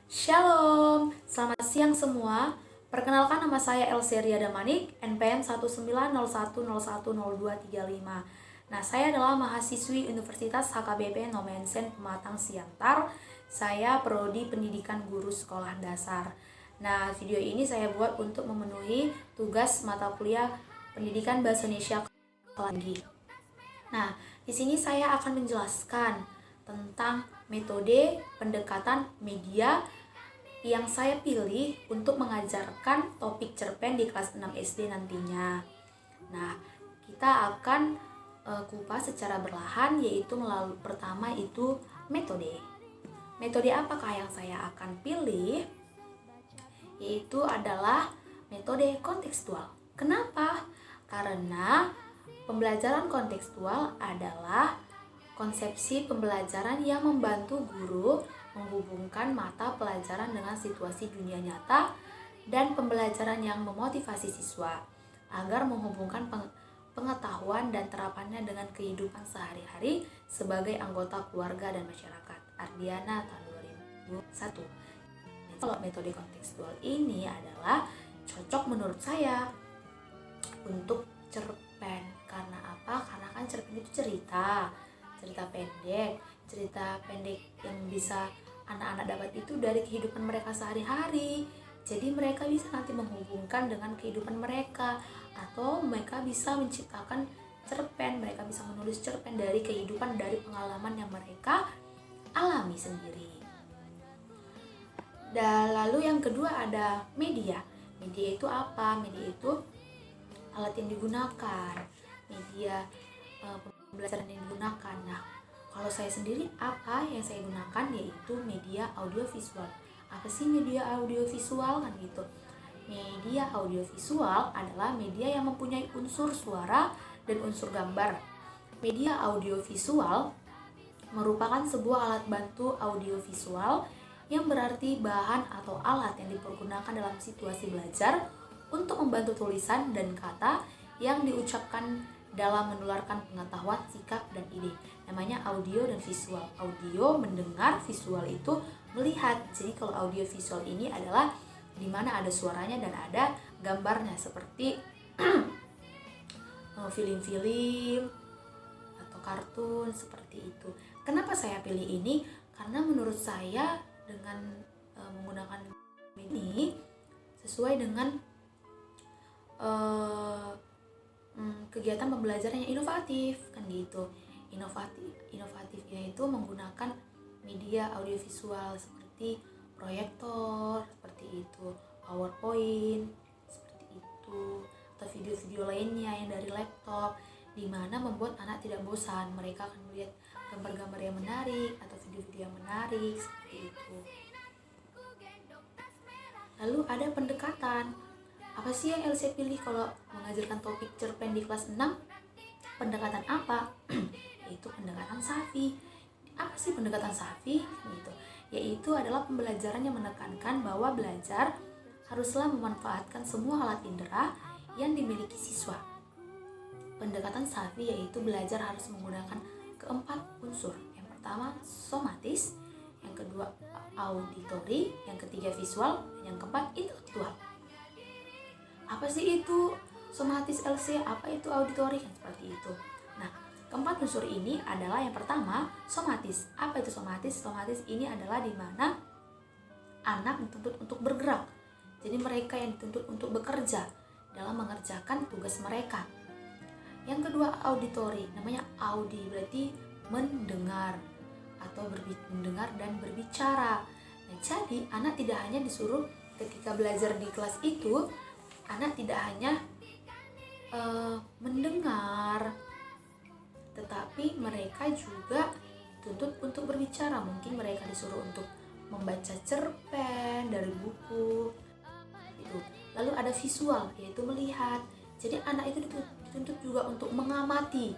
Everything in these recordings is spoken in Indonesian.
Shalom, selamat siang semua. Perkenalkan, nama saya Elseria Damanik, NPM 19010100235. Nah, saya adalah mahasiswi Universitas HKBP Nomensen Pematang Siantar. Saya prodi Pendidikan Guru Sekolah Dasar. Nah, video ini saya buat untuk memenuhi tugas mata kuliah Pendidikan Bahasa Indonesia kelas tinggi. Nah, di sini saya akan menjelaskan tentang metode pendekatan media yang saya pilih untuk mengajarkan topik cerpen di kelas 6 SD nantinya. Nah, kita akan kupas secara berlahan, yaitu melalui pertama itu metode. Metode apakah yang saya akan pilih? Yaitu adalah metode kontekstual. Kenapa? Karena pembelajaran kontekstual adalah konsepsi pembelajaran yang membantu guru menghubungkan mata pelajaran dengan situasi dunia nyata dan pembelajaran yang memotivasi siswa agar menghubungkan pengetahuan dan terapannya dengan kehidupan sehari-hari sebagai anggota keluarga dan masyarakat. Ardiana tahun 2001. Kalau metode kontekstual ini adalah cocok menurut saya untuk cerpen. Karena apa? Karena kan cerpen itu cerita pendek yang bisa anak-anak dapat itu dari kehidupan mereka sehari-hari. Jadi mereka bisa nanti menghubungkan dengan kehidupan mereka, atau mereka bisa menciptakan cerpen, mereka bisa menulis cerpen dari kehidupan, dari pengalaman yang mereka alami sendiri. Dan lalu yang kedua ada media. Media itu apa? Media itu alat yang digunakan, media pembelajaran yang digunakan. Nah, kalau saya sendiri apa yang saya gunakan, yaitu media audiovisual. Apa sih media audiovisual kan gitu? Media audiovisual adalah media yang mempunyai unsur suara dan unsur gambar. Media audiovisual merupakan sebuah alat bantu audiovisual yang berarti bahan atau alat yang dipergunakan dalam situasi belajar untuk membantu tulisan dan kata yang diucapkan dalam menularkan pengetahuan, sikap, dan ide. Namanya audio dan visual. Audio mendengar, visual itu melihat. Jadi kalau audio visual ini adalah di mana ada suaranya dan ada gambarnya, seperti film-film atau kartun seperti itu. Kenapa saya pilih ini? Karena menurut saya dengan menggunakan ini sesuai dengan kegiatan pembelajaran yang inovatif kan gitu. Inovatifnya itu menggunakan media audiovisual seperti proyektor, seperti itu, PowerPoint, seperti itu, atau video-video lainnya yang dari laptop, di mana membuat anak tidak bosan. Mereka akan melihat gambar-gambar yang menarik atau video-video yang menarik seperti itu. Lalu ada pendekatan. Apa sih yang LC pilih kalau mengajarkan topik cerpen di kelas 6? Pendekatan apa? Yaitu pendekatan Safi. Apa sih pendekatan Safi? Yaitu adalah pembelajaran yang menekankan bahwa belajar haruslah memanfaatkan semua alat indera yang dimiliki siswa. Pendekatan Safi yaitu belajar harus menggunakan keempat unsur. Yang pertama somatis, yang kedua auditori, yang ketiga visual, dan yang keempat intelektual. Apa sih itu somatis LC? Apa itu auditori? Kan seperti itu. Nah, keempat unsur ini adalah yang pertama somatis. Apa itu somatis? Somatis ini adalah di mana anak dituntut untuk bergerak. Jadi mereka yang dituntut untuk bekerja dalam mengerjakan tugas mereka. Yang kedua auditori, namanya audi berarti mendengar atau mendengar dan berbicara. Nah, jadi anak tidak hanya disuruh ketika belajar di kelas itu, anak tidak hanya mendengar, tetapi mereka juga dituntut untuk berbicara. Mungkin mereka disuruh untuk membaca cerpen dari buku itu. Lalu ada visual, yaitu melihat. Jadi anak itu dituntut juga untuk mengamati.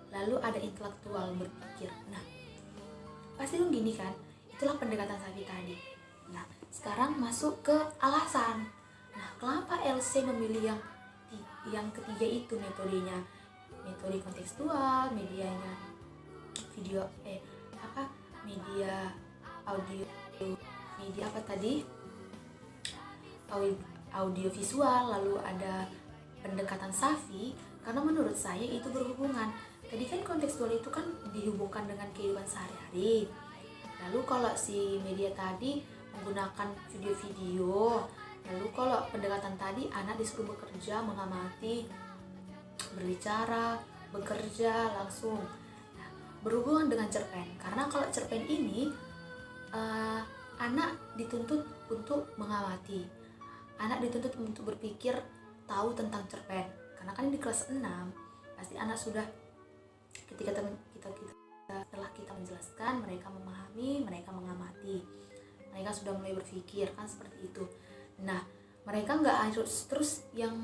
Lalu ada intelektual, berpikir. Nah, pasti dong gini kan, itulah pendekatan Safi tadi. Nah, sekarang masuk ke alasan. Nah, kenapa LC memilih yang ketiga itu metodenya? Metode kontekstual, medianya media audio media apa tadi, audio visual, lalu ada pendekatan safi, karena menurut saya itu berhubungan. Tadi kan kontekstual itu kan dihubungkan dengan kehidupan sehari-hari. Lalu kalau si media tadi menggunakan video-video, lalu kalau pendekatan tadi anak disuruh bekerja, mengamati, berbicara, bekerja langsung. Nah, berhubungan dengan cerpen, karena kalau cerpen ini anak dituntut untuk mengamati, anak dituntut untuk berpikir, tahu tentang cerpen. Karena kan di kelas 6 pasti anak sudah, ketika setelah kita menjelaskan, mereka memahami, mereka mengamati, mereka sudah mulai berpikir, kan seperti itu. Nah, mereka nggak harus terus yang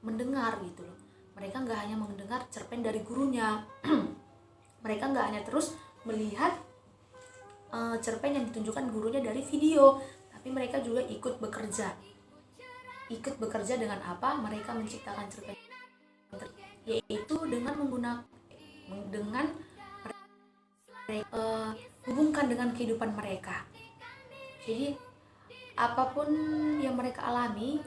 mendengar gitu loh, mereka nggak hanya mendengar cerpen dari gurunya mereka nggak hanya terus melihat cerpen yang ditunjukkan gurunya dari video, tapi mereka juga ikut bekerja dengan apa? Mereka menciptakan cerpen, yaitu dengan hubungkan dengan kehidupan mereka. Jadi apapun yang mereka alami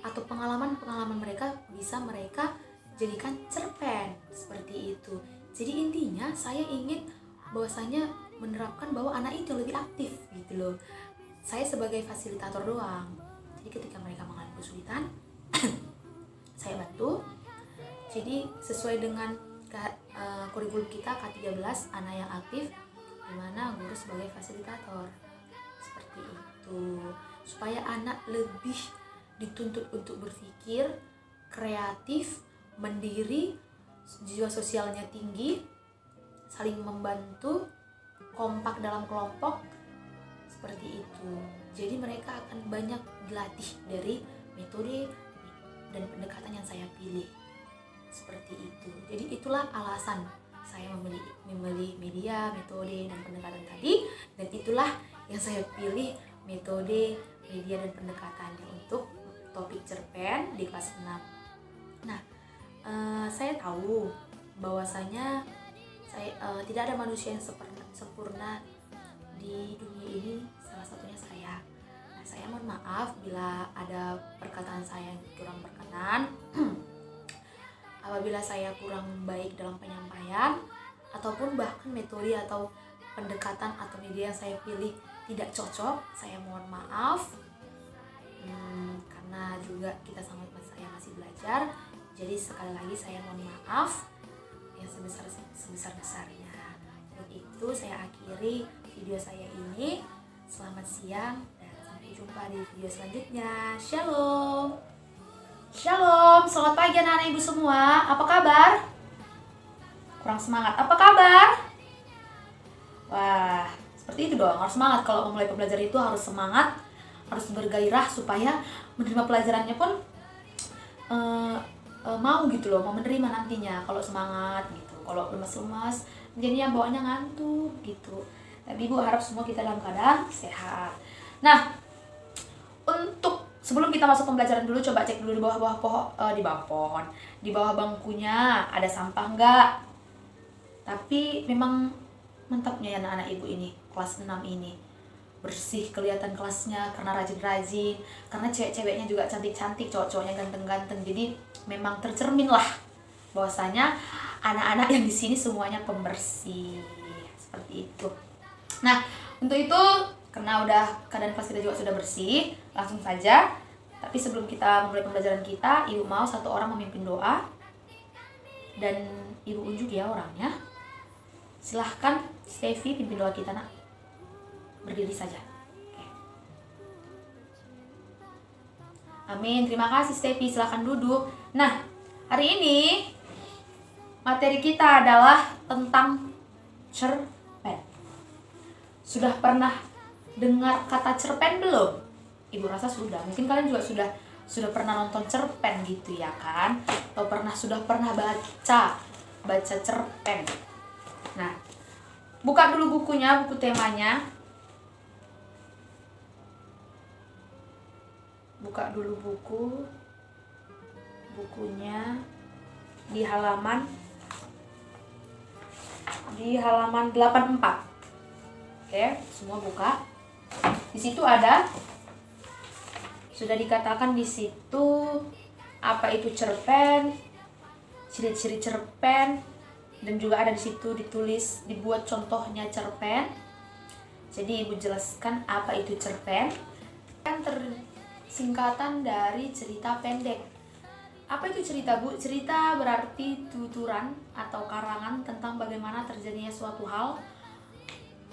atau pengalaman mereka bisa mereka jadikan cerpen, seperti itu. Jadi intinya saya ingin bahwasanya menerapkan bahwa anak itu lebih aktif gitu loh. Saya sebagai fasilitator doang. Jadi ketika mereka mengalami kesulitan saya bantu. Jadi sesuai dengan kurikulum kita K13, anak yang aktif, dimana guru sebagai fasilitator, seperti itu, supaya anak lebih dituntut untuk berpikir kreatif, mandiri, jiwa sosialnya tinggi, saling membantu, kompak dalam kelompok, seperti itu. Jadi mereka akan banyak dilatih dari metode dan pendekatan yang saya pilih, seperti itu. Jadi itulah alasan saya memilih media, metode, dan pendekatan tadi, dan itulah yang saya pilih metode, media, dan pendekatannya untuk topik cerpen di kelas 6. Nah, saya tahu bahwasanya tidak ada manusia yang sempurna di dunia ini, salah satunya saya. Nah, saya mohon maaf bila ada perkataan saya yang kurang berkenan apabila saya kurang baik dalam penyampaian, ataupun bahkan metode atau pendekatan atau media yang saya pilih tidak cocok, saya mohon maaf. Karena juga saya masih belajar, jadi sekali lagi saya mohon maaf yang sebesar-besarnya. Untuk itu saya akhiri video saya ini. Selamat siang dan sampai jumpa di video selanjutnya. Shalom. Shalom, selamat pagi anak-anak ibu semua. Apa kabar? Kurang semangat. Apa kabar? Wah, seperti itu dong. Harus semangat. Kalau memulai pembelajaran itu harus semangat, harus bergairah supaya menerima pelajarannya pun mau gitu loh, mau menerima nantinya. Kalau semangat gitu, kalau lemas-lemas jadinya bawaannya ngantuk gitu. Tapi ibu harap semua kita dalam keadaan sehat. Nah, untuk sebelum kita masuk pembelajaran dulu, coba cek dulu di bawah bangkunya ada sampah enggak. Tapi memang mantapnya ya anak-anak ibu ini, kelas 6 ini bersih, kelihatan kelasnya karena rajin-rajin, karena cewek-ceweknya juga cantik-cantik, cowok-cowoknya ganteng-ganteng. Jadi memang tercermin lah bahwasanya anak-anak yang di sini semuanya pembersih, seperti itu. Nah, untuk itu karena udah keadaan kelas kita juga sudah bersih, langsung saja. Tapi sebelum kita memulai pembelajaran kita, ibu mau satu orang memimpin doa dan ibu unjuk ya orangnya. Silahkan Steffi pimpin doa kita nak. Berdiri saja. Oke. Amin. Terima kasih Steffi. Silahkan duduk. Nah, hari ini materi kita adalah tentang cerpen. Sudah pernah dengar kata cerpen belum? Ibu rasa sudah. Mungkin kalian juga sudah pernah nonton cerpen gitu ya kan? Atau sudah pernah baca cerpen. Nah, buka dulu bukunya, buku temanya. Buka dulu bukunya di halaman 84. Oke, semua buka. Di situ ada, sudah dikatakan di situ apa itu cerpen, ciri-ciri cerpen, dan juga ada di situ ditulis, dibuat contohnya cerpen. Jadi ibu jelaskan apa itu cerpen. Kan singkatan dari cerita pendek. Apa itu cerita, Bu? Cerita berarti tuturan atau karangan tentang bagaimana terjadinya suatu hal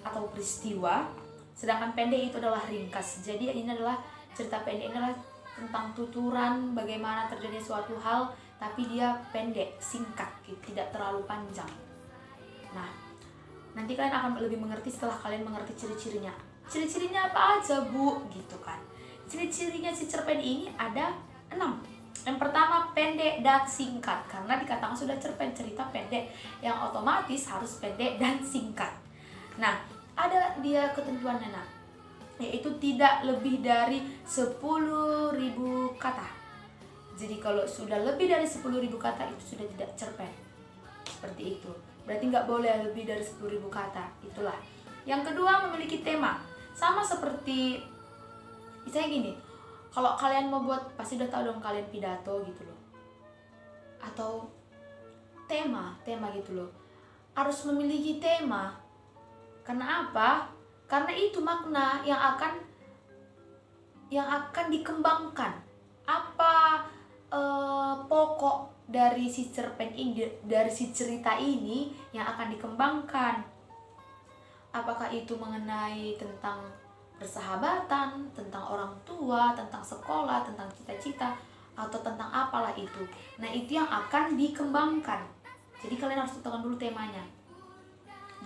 atau peristiwa. Sedangkan pendek itu adalah ringkas. Jadi ini adalah cerita pendek, ini adalah tentang tuturan bagaimana terjadinya suatu hal, tapi dia pendek, singkat, tidak terlalu panjang. Nah, nanti kalian akan lebih mengerti setelah kalian mengerti ciri-cirinya. Ciri-cirinya apa aja, Bu? Gitu kan. Ciri-cirinya si cerpen ini ada 6. Yang pertama, pendek dan singkat. Karena dikatakan sudah cerpen, cerita pendek, yang otomatis harus pendek dan singkat. Nah, ada dia ketentuannya, nah, yaitu tidak lebih dari 10.000 kata. Jadi kalau sudah lebih dari 10.000 kata itu sudah tidak cerpen. Seperti itu. Berarti nggak boleh lebih dari 10.000 kata. Itulah. Yang kedua, memiliki tema. Sama seperti, misalnya gini, kalau kalian mau buat, pasti udah tahu dong kalian pidato gitu loh. Atau tema gitu loh. Harus memiliki tema. Karena apa? Karena itu makna yang akan dikembangkan. Apa pokok dari si cerpen ini, dari si cerita ini yang akan dikembangkan? Apakah itu mengenai tentang persahabatan, tentang orang tua, tentang sekolah, tentang cita-cita, atau tentang apalah itu. Nah, itu yang akan dikembangkan. Jadi kalian harus tentukan dulu temanya.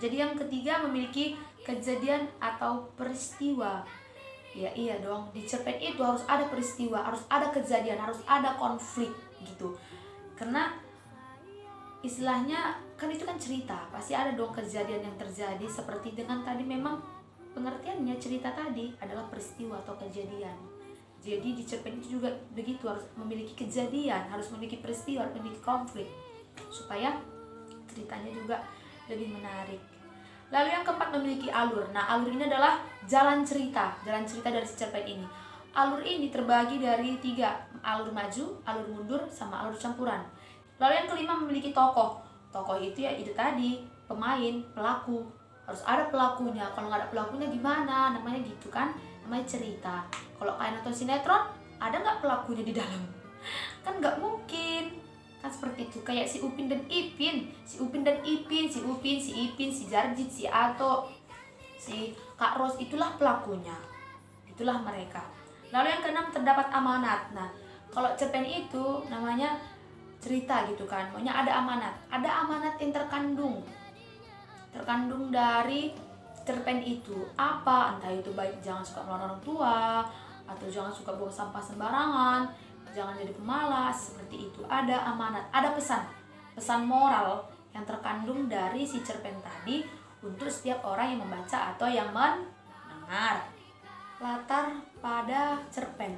Jadi yang ketiga, memiliki kejadian atau peristiwa. Ya iya dong, di cerpen itu harus ada peristiwa, harus ada kejadian, harus ada konflik gitu. Karena istilahnya kan itu kan cerita, pasti ada dong kejadian yang terjadi. Seperti dengan tadi, memang pengertiannya cerita tadi adalah peristiwa atau kejadian. Jadi di cerpen itu juga begitu, harus memiliki kejadian, harus memiliki peristiwa, harus memiliki konflik, supaya ceritanya juga lebih menarik. Lalu yang keempat, memiliki alur. Nah, alur ini adalah jalan cerita dari si cerpen ini. Alur ini terbagi dari 3, alur maju, alur mundur, sama alur campuran. Lalu yang kelima, memiliki tokoh. Tokoh itu ya itu tadi, pemain, pelaku. Harus ada pelakunya. Kalau nggak ada pelakunya gimana? Namanya gitu kan, namanya cerita. Kalau kalian nonton sinetron, ada nggak pelakunya di dalam? Kan nggak mungkin. Kan seperti itu, kayak si Upin dan Ipin, si Upin, si Jarjit, si Ato, si Kak Ros, itulah pelakunya. Itulah mereka. Lalu yang keenam, terdapat amanat. Nah, kalau cerpen itu namanya cerita gitu kan, maunya ada amanat. Ada amanat yang terkandung dari cerpen itu. Apa? Entah itu baik jangan suka melawan orang tua, atau jangan suka buang sampah sembarangan, jangan jadi pemalas, seperti itu. Ada amanat, ada pesan moral yang terkandung dari si cerpen tadi untuk setiap orang yang membaca atau yang mendengar. Latar pada cerpen.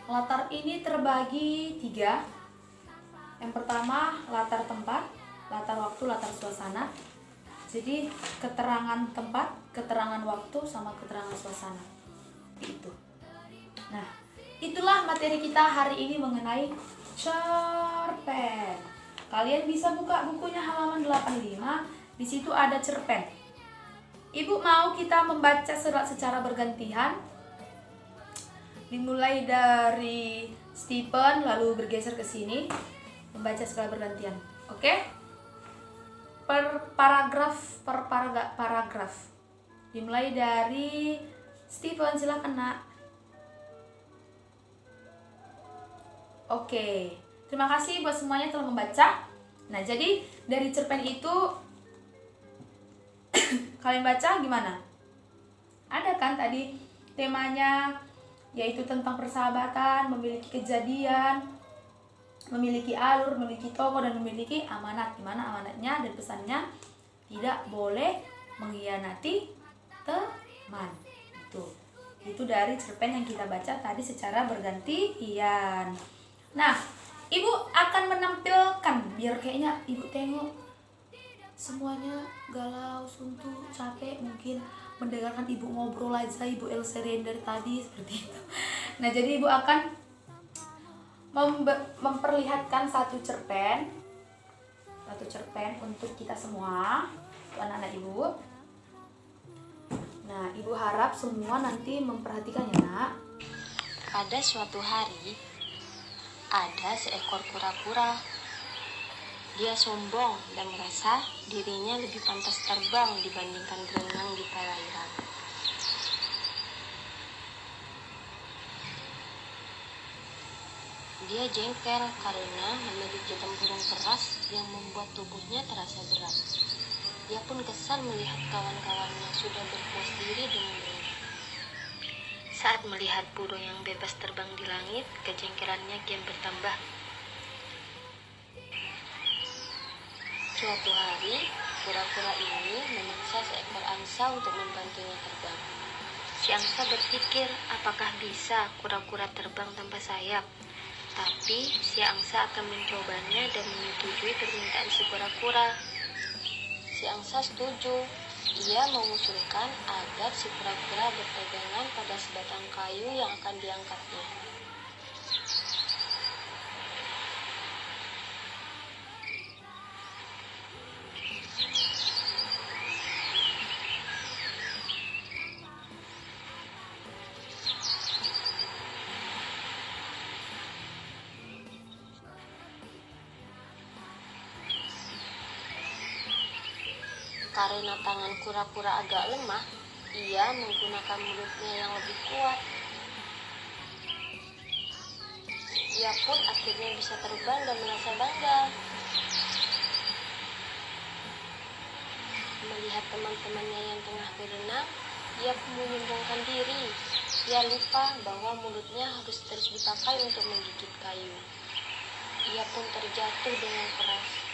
Latar ini terbagi 3. Yang pertama, latar tempat, latar waktu, latar suasana. Jadi keterangan tempat, keterangan waktu, sama keterangan suasana. Itu. Nah, itulah materi kita hari ini mengenai cerpen. Kalian bisa buka bukunya halaman 85. Di situ ada cerpen. Ibu mau kita membaca secara bergantian. Dimulai dari Stephen lalu bergeser ke sini, membaca secara bergantian. Oke? Per paragraf. Dimulai dari Stephen, silakan nak. Oke, terima kasih buat semuanya telah membaca. Nah, jadi dari cerpen itu kalian baca gimana? Ada kan tadi temanya, yaitu tentang persahabatan, memiliki kejadian, memiliki alur, memiliki tokoh, dan memiliki amanat. Dimana amanatnya dan pesannya tidak boleh mengkhianati teman. Itu dari cerpen yang kita baca tadi secara bergantian. Nah, ibu akan menampilkan, biar kayaknya ibu tengok semuanya galau, suntuk, capek, mungkin mendengarkan ibu ngobrol aja, ibu Elseren dari tadi seperti itu. Nah, jadi ibu akan memperlihatkan satu cerpen untuk kita semua, anak-anak ibu. Nah, ibu harap semua nanti memperhatikannya, nak. Pada suatu hari, ada seekor kura-kura. Dia sombong dan merasa dirinya lebih pantas terbang dibandingkan berenang di perairan. Dia jengkel karena memiliki tempurung keras yang membuat tubuhnya terasa berat. Dia pun kesal melihat kawan-kawannya sudah berpuas diri dengan berenang. Saat melihat burung yang bebas terbang di langit, kejengkelannya kian bertambah. Suatu hari, kura-kura ini memaksa seekor angsa untuk membantunya terbang. Si angsa berpikir, apakah bisa kura-kura terbang tanpa sayap? Tapi si angsa akan mencobanya dan menyetujui permintaan si kura-kura. Si angsa setuju. Ia mengusulkan agar si kura-kura berpegangan pada sebatang kayu yang akan diangkatnya. Karena tangan kura-kura agak lemah, ia menggunakan mulutnya yang lebih kuat. Ia pun akhirnya bisa terbang dan merasa bangga. Melihat teman-temannya yang tengah berenang, ia pun menyombongkan diri. Ia lupa bahwa mulutnya harus terus dipakai untuk menggigit kayu. Ia pun terjatuh dengan keras.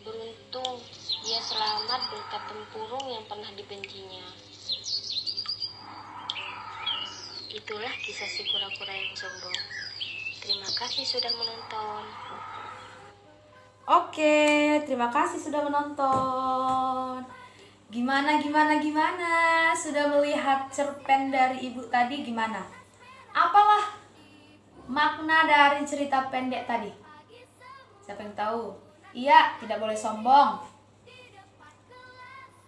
Beruntung, ia selamat berkat tempurung yang pernah dibencinya. Itulah kisah si kura-kura yang sombong. Terima kasih sudah menonton. Oke, terima kasih sudah menonton. Gimana? Sudah melihat cerpen dari ibu tadi gimana? Apalah makna dari cerita pendek tadi? Siapa yang tahu? Iya, tidak boleh sombong.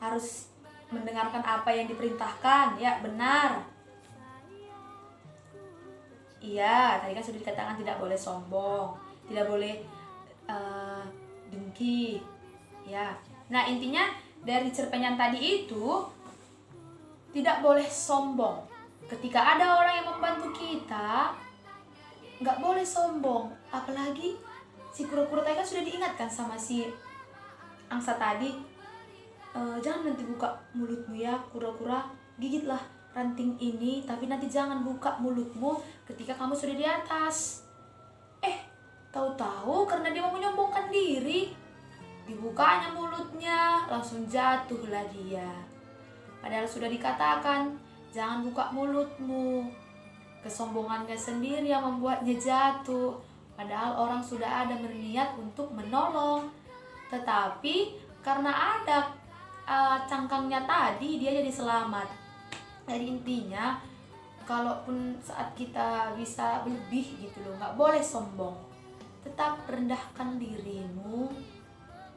Harus mendengarkan apa yang diperintahkan. Ya, benar. Iya, tadi kan sudah dikatakan tidak boleh sombong, tidak boleh dengki. Ya. Nah, intinya dari cerpen yang tadi itu tidak boleh sombong. Ketika ada orang yang membantu kita, nggak boleh sombong. Apalagi si kura-kura tadi kan sudah diingatkan sama si angsa tadi, jangan nanti buka mulutmu ya kura-kura, gigitlah ranting ini, tapi nanti jangan buka mulutmu ketika kamu sudah di atas. Tahu-tahu karena dia mau menyombongkan diri, dibukanya mulutnya, langsung jatuhlah dia. Padahal sudah dikatakan, jangan buka mulutmu. Kesombongannya sendiri yang membuatnya jatuh. Padahal orang sudah ada berniat untuk menolong. Tetapi karena ada cangkangnya tadi, dia jadi selamat. Jadi intinya, kalaupun saat kita bisa lebih gitu loh, nggak boleh sombong. Tetap rendahkan dirimu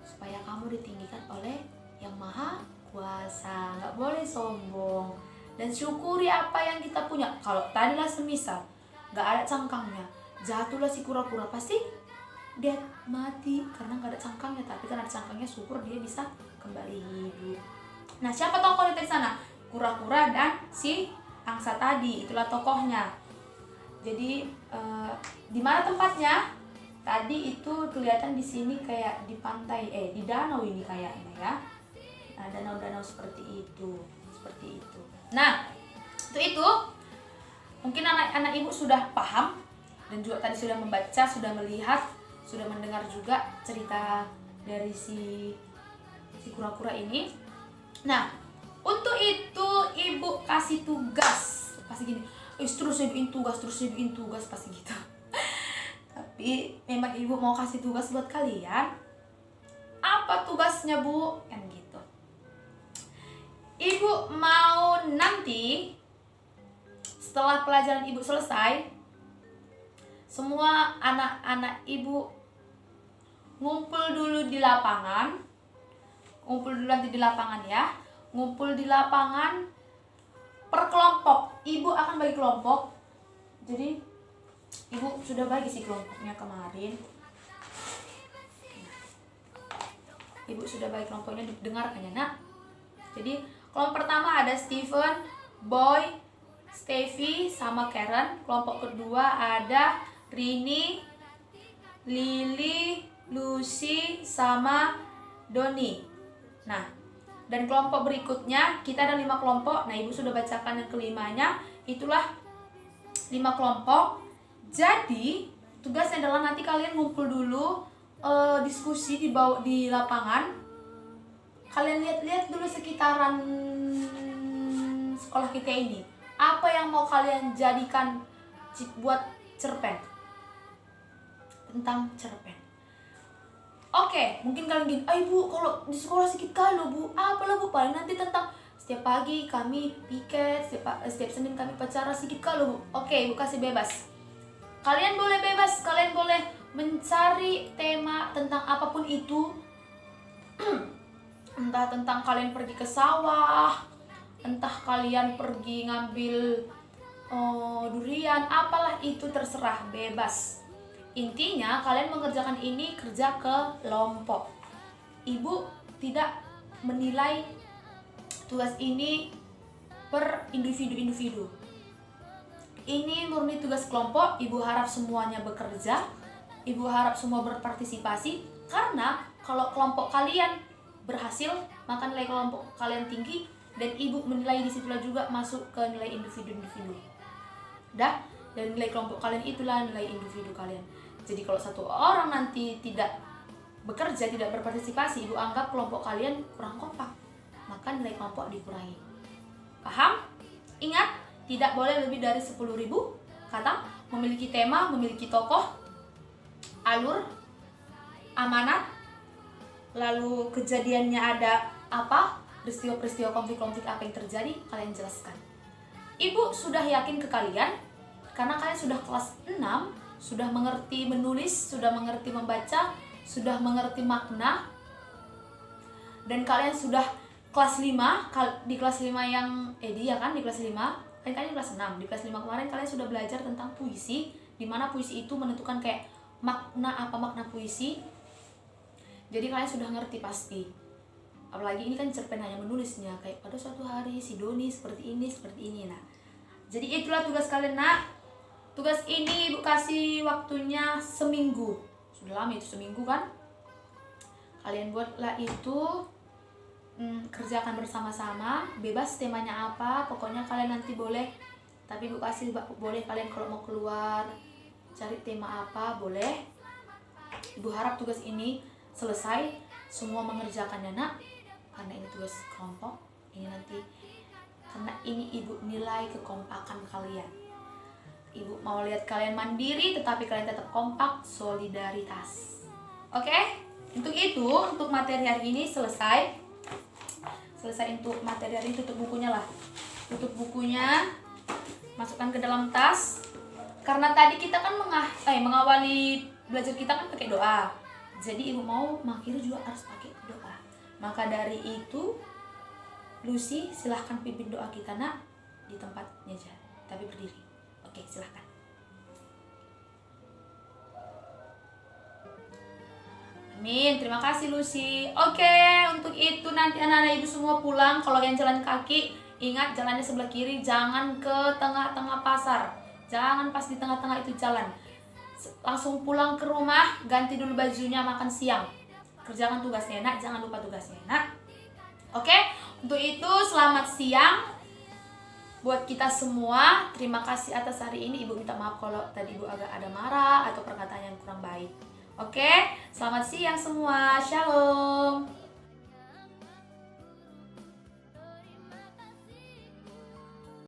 supaya kamu ditinggikan oleh Yang Maha Kuasa. Nggak boleh sombong. Dan syukuri apa yang kita punya. Kalau tadilah semisal nggak ada cangkangnya, jatuhlah si kura-kura, pasti dia mati karena nggak ada cangkangnya. Tapi kan ada cangkangnya, syukur dia bisa kembali hidup. Nah, siapa tokohnya di sana? Kura-kura dan si angsa tadi, itulah tokohnya. Jadi di mana tempatnya? Tadi itu kelihatan di sini kayak di pantai, di danau ini kayaknya ya. Nah, danau-danau seperti itu. Nah, itu mungkin anak-anak ibu sudah paham dan juga tadi sudah membaca, sudah melihat, sudah mendengar juga cerita dari si kura-kura ini. Nah, untuk itu ibu kasih tugas pasti gini, terus saya bikin tugas pasti gitu. Tapi tapi memang ibu mau kasih tugas buat kalian. Apa tugasnya bu? Kan gitu. Ibu mau nanti setelah pelajaran ibu selesai, semua anak-anak ibu ngumpul dulu di lapangan. Ngumpul dulu nanti di lapangan ya. Ngumpul di lapangan per kelompok. Ibu akan bagi kelompok. Jadi ibu sudah bagi sih kelompoknya kemarin. Ibu sudah bagi kelompoknya, dengarkan ya nak. Jadi kelompok pertama ada Steven, Boy, Stevie, sama Karen. Kelompok kedua ada Rini, Lily, Lucy, sama Doni. Nah, dan kelompok berikutnya kita ada 5 kelompok. Nah, ibu sudah bacakan yang kelimanya. Itulah 5 kelompok. Jadi tugasnya adalah nanti kalian ngumpul dulu, diskusi di lapangan. Kalian lihat-lihat dulu sekitaran sekolah kita ini. Apa yang mau kalian jadikan buat cerpen? Tentang cerpen. Oke, mungkin kalian gini, ibu kalau di sekolah sedikit kali bu, apalah bu, paling nanti tentang setiap pagi kami piket, setiap Senin kami pacaran sedikit kali bu. Oke, ibu kasih bebas. Kalian boleh bebas, kalian boleh mencari tema tentang apapun itu. Entah tentang kalian pergi ke sawah, entah kalian pergi ngambil durian, apalah itu terserah, bebas. Intinya kalian mengerjakan ini kerja kelompok. Ibu tidak menilai tugas ini per individu-individu. Ini murni tugas kelompok. Ibu harap semuanya bekerja. Ibu harap semua berpartisipasi. Karena kalau kelompok kalian berhasil, maka nilai kelompok kalian tinggi. Dan ibu menilai disitulah juga masuk ke nilai individu-individu. Dan nilai kelompok kalian itulah nilai individu kalian. Jadi kalau satu orang nanti tidak bekerja, tidak berpartisipasi, ibu anggap kelompok kalian kurang kompak, maka nilai kelompok dikurangi. Paham? Ingat, tidak boleh lebih dari 10.000 kata, memiliki tema, memiliki tokoh, alur, amanat, lalu kejadiannya ada apa, peristiwa-peristiwa konflik-konflik apa yang terjadi, kalian jelaskan. Ibu sudah yakin ke kalian, karena kalian sudah kelas 6, sudah mengerti menulis, sudah mengerti membaca, sudah mengerti makna, dan kalian sudah kelas 5, di kelas 5 yang dia kan di kelas 5, kan kalian kelas 6, di kelas 5 kemarin kalian sudah belajar tentang puisi, di mana puisi itu menentukan kayak apa makna puisi. Jadi kalian sudah ngerti pasti. Apalagi ini kan cerpen hanya menulisnya, kayak pada suatu hari si Doni seperti ini. Nah, jadi itulah tugas kalian nak. Tugas ini ibu kasih waktunya seminggu. Sudah lama itu seminggu kan. Kalian buatlah itu, kerjakan bersama-sama. Bebas temanya apa, pokoknya kalian nanti boleh. Tapi ibu kasih boleh kalian kalau mau keluar cari tema apa boleh. Ibu harap tugas ini selesai, semua mengerjakannya nak. Karena ini tugas kelompok. Ini nanti karena ini ibu nilai kekompakan kalian. Ibu mau lihat kalian mandiri tetapi kalian tetap kompak, solidaritas. Oke? Untuk itu, untuk materi hari ini selesai. Selesai untuk materi hari ini, tutup bukunya lah. Tutup bukunya, masukkan ke dalam tas. Karena tadi kita kan mengawali belajar kita kan pakai doa. Jadi ibu mau mengakhiri juga harus pakai doa. Maka dari itu, Lucy silahkan pimpin doa kita nak di tempat meja, tapi berdiri. Oke, silahkan. Amin, terima kasih Lucy. Oke, untuk itu nanti anak-anak ibu semua pulang. Kalau yang jalan kaki, ingat jalannya sebelah kiri, jangan ke tengah-tengah pasar. Jangan pas di tengah-tengah itu jalan. Langsung pulang ke rumah, ganti dulu bajunya, makan siang. Kerjakan tugasnya nak, jangan lupa tugasnya nak. Oke, untuk itu selamat siang buat kita semua. Terima kasih atas hari ini. Ibu minta maaf kalau tadi ibu agak ada marah atau perkataan yang kurang baik. Oke, selamat siang semua. Shalom.